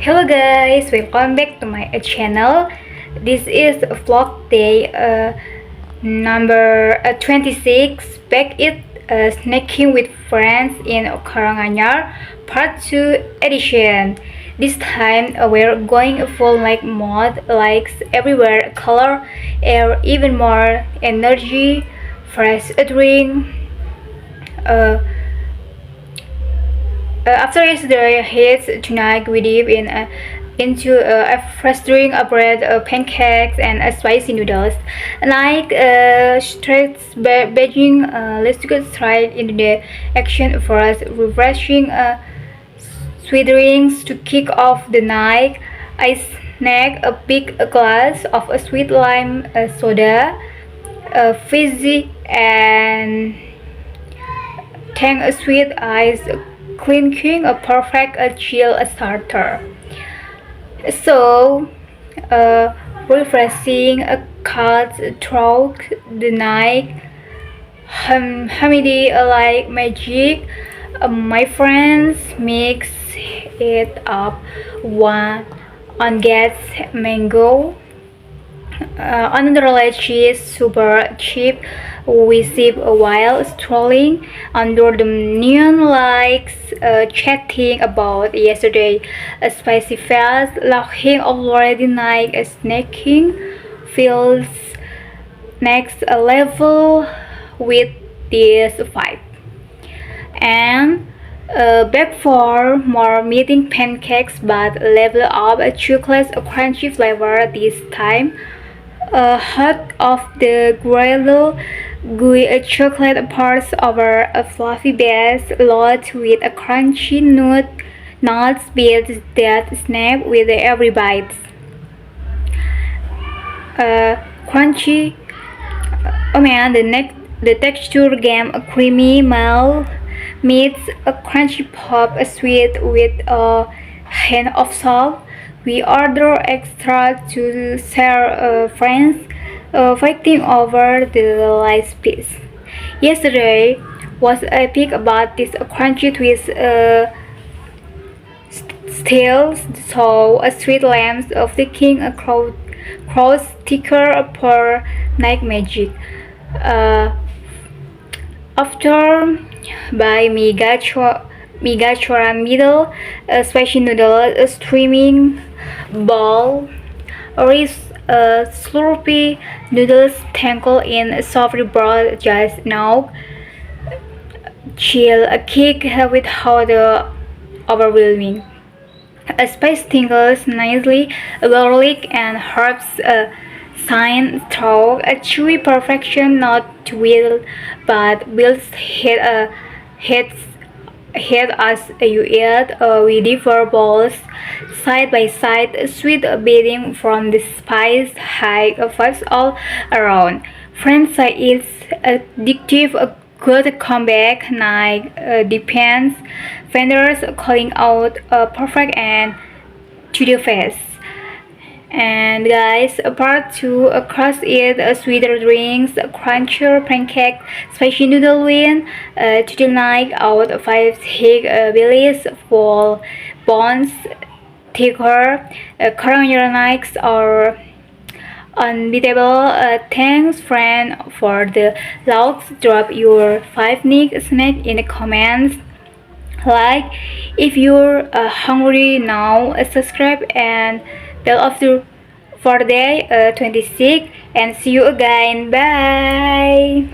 Hello guys, welcome back to my channel. This is vlog day number 26. Back it snacking with friends in Karanganyar part 2 edition. This time we're going full like mode, likes everywhere, color, air, even more energy, fresh drink. Uh, After yesterday hits, tonight we dip into a fresh drink, a bread, pancakes, and spicy noodles. Like straight Beijing, let's get straight into the action for us. Refreshing sweet drinks to kick off the night. I snagged a big glass of a sweet lime soda, fizzy, and tang sweet ice clinking a perfect chill starter. So, refreshing a cut throughout the night. Hamidi like magic. My friends mix it up one on gets mango. Another lychee super cheap. We sip while strolling under the neon lights, chatting about yesterday, a spicy fast, laughing already night, snacking feels next level with this vibe. And back for more meeting pancakes, but level up a chocolate crunchy flavor this time. Hot of the griddle, gooey chocolate parts over a fluffy base, loaded with a crunchy nuts bits that snap with every bite. Crunchy. Oh man, the texture game a creamy melt meets a crunchy pop, a sweet with a hint of salt. We order extra to share friends fighting over the last piece. Yesterday was epic about this crunchy twist. Still saw a sweet lamp of the king a cross sticker per night magic. Uh, After by Migachora middle, spicy noodle, a streaming ball, or is slurpy noodles tangled in soft broth just now. Chill a kick with how the overwhelming. A spice tingles nicely, garlic and herbs sign through a chewy perfection, not will but will hit hit as you eat. We differ balls side by side, sweet beating from the spice, high vibes all around. Friends say it's addictive, a good comeback night depends. Vendors calling out perfect and to the face. And guys, part 2 across it, sweeter drinks, cruncher pancake, spicy noodle win, to the night out 5 thick bellies, full bones, thicker, Karanganyar nights are unbeatable. Thanks friend for the likes. Drop your 5 nick snack in the comments. Like if you're hungry now, subscribe and tell after for day 26, and see you again. Bye.